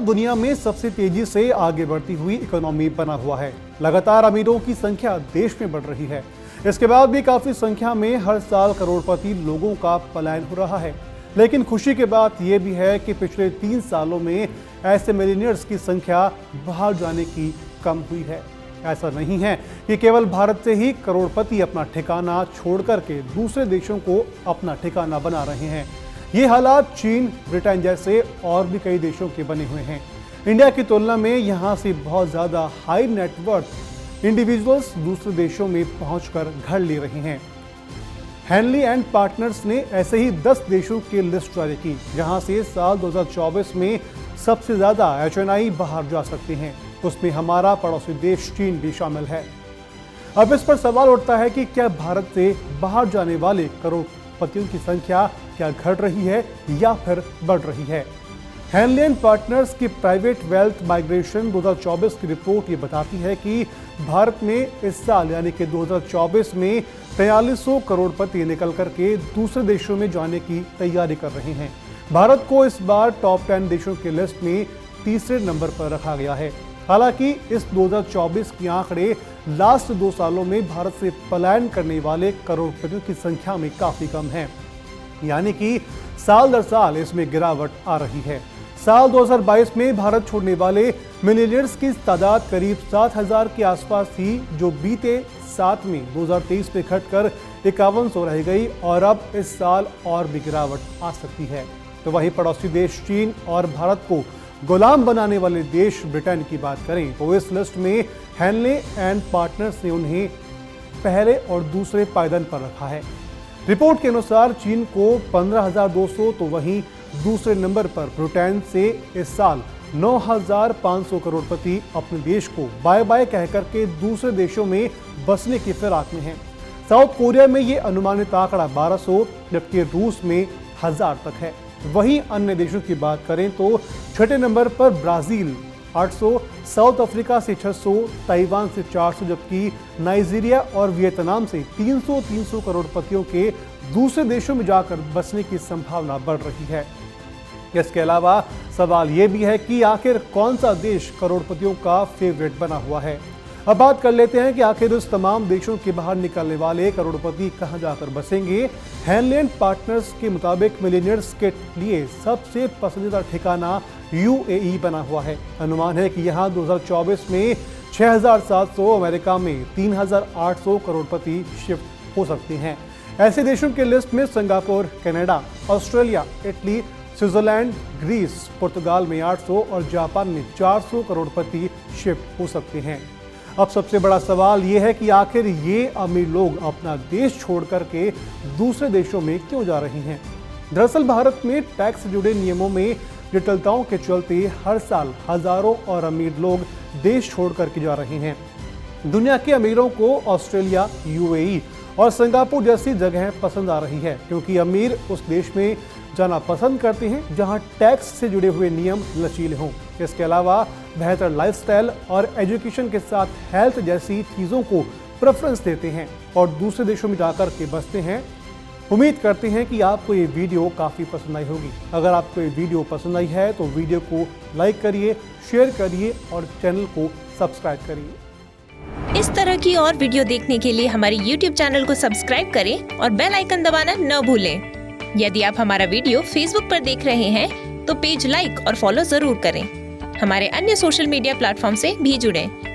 दुनिया में सबसे तेजी से आगे बढ़ती हुई इकोनॉमी बना हुआ है। लगातार अमीरों की संख्या देश में बढ़ रही है। इसके बाद भी काफी संख्या में हर साल करोड़पति लोगों का पलायन हो रहा है। लेकिन खुशी की बात यह भी है कि पिछले 3 सालों में ऐसे मिलियनियर्स की संख्या बाहर जाने की कम हुई है। ऐसा नहीं है कि केवल भारत से ही करोड़पति अपना ठिकाना छोड़कर के दूसरे देशों को अपना ठिकाना बना रहे हैं। ये हालात चीन, ब्रिटेन जैसे और भी कई देशों के बने हुए हैं। इंडिया की तुलना में यहाँ से बहुत ज़्यादा हाई नेटवर्थ इंडिविजुअल्स दूसरे देशों में पहुंचकर घर ले रहे हैं। हैनली एंड पार्टनर्स ने ऐसे ही 10 देशों की लिस्ट जारी की, जहां से साल 2024 में सबसे ज़्यादा HNI बाहर जा सकते हैं। उसमें हमारा पड़ोसी देश चीन भी शामिल है। अब इस पर सवाल उठता है कि क्या भारत से बाहर जाने वाले करोड़पतियों की संख्या क्या घट रही है या फिर बढ़ रही है। हैनली एंड पार्टनर्स की प्राइवेट वेल्थ माइग्रेशन 2024 की रिपोर्ट ये बताती है कि भारत में इस साल यानी कि 2024 में 4300 करोड़पति निकल करके दूसरे देशों में जाने की तैयारी कर रहे हैं। भारत को इस बार टॉप 10 देशों की लिस्ट में तीसरे नंबर पर रखा गया है। हालांकि इस 2024 के आंकड़े लास्ट 2 सालों में भारत से पलायन करने वाले करोड़पतियों की संख्या में काफी कम है, यानी कि साल दर साल इसमें गिरावट आ रही है। साल 2022 में भारत छोड़ने वाले मिलियनियर्स की तादाद करीब 7000 के आसपास थी, जो बीते 7 में 2023 में घटकर 5100 रह गई और अब इस साल और भी गिरावट आ सकती है। तो वहीं पड़ोसी देश चीन और भारत को गुलाम बनाने वाले देश ब्रिटेन की बात करें तो इस लिस्ट में हैनले एंड पार्टनर्स ने उन्हें पहले और दूसरे पायदान पर रखा है। रिपोर्ट के अनुसार चीन को 15,200 तो वहीं दूसरे नंबर पर ब्रिटेन से इस साल 9,500 करोड़पति अपने देश को बाय बाय कहकर के दूसरे देशों में बसने की फिराक में हैं। साउथ कोरिया में ये अनुमानित आंकड़ा 1200 जबकि रूस में 1000 तक है। वहीं अन्य देशों की बात करें तो छठे नंबर पर ब्राजील 800, साउथ अफ्रीका से 600, ताइवान से 400 जबकि नाइजीरिया और वियतनाम से 300 करोड़पतियों के दूसरे देशों में जाकर बसने की संभावना बढ़ रही है। इसके अलावा सवाल ये भी है कि आखिर कौन सा देश करोड़पतियों का फेवरेट बना हुआ है। अब बात कर लेते हैं कि आखिर उस तमाम देशों के बाहर निकलने वाले करोड़पति कहां जाकर बसेंगे। हैनले एंड पार्टनर्स के मुताबिक मिलियनियर्स के लिए सबसे पसंदीदा ठिकाना UAE बना हुआ है। अनुमान है कि यहां 2024 में 6700, अमेरिका में 3800 करोड़पति शिफ्ट हो सकते हैं। ऐसे देशों की लिस्ट में Singapore, Canada, Australia, Italy, Switzerland, Greece, पुर्तगाल में 800 और जापान में 400 करोड़पति शिफ्ट हो सकते हैं। अब सबसे बड़ा सवाल ये है कि आखिर ये अमीर लोग अपना देश छोड़ करके दूसरे देशों में क्यों जा रहे हैं। दरअसल भारत में टैक्स से जुड़े नियमों में जटिलताओं के चलते हर साल हजारों और अमीर लोग देश छोड़ करके जा रहे हैं। दुनिया के अमीरों को ऑस्ट्रेलिया, UAE और सिंगापुर जैसी जगहें पसंद आ रही है, क्योंकि अमीर उस देश में जाना पसंद करते हैं जहां टैक्स से जुड़े हुए नियम लचीले हों। इसके अलावा बेहतर लाइफस्टाइल और एजुकेशन के साथ हेल्थ जैसी चीज़ों को प्रेफरेंस देते हैं और दूसरे देशों में जाकर के बसते हैं। उम्मीद करते हैं कि आपको ये वीडियो काफ़ी पसंद आई होगी। अगर आपको ये वीडियो पसंद आई है तो वीडियो को लाइक करिए, शेयर करिए और चैनल को सब्सक्राइब करिए। इस तरह की और वीडियो देखने के लिए हमारे YouTube चैनल को सब्सक्राइब करें और बेल आइकन दबाना न भूलें। यदि आप हमारा वीडियो Facebook पर देख रहे हैं तो पेज लाइक और फॉलो जरूर करें। हमारे अन्य सोशल मीडिया प्लेटफॉर्म से भी जुड़ें।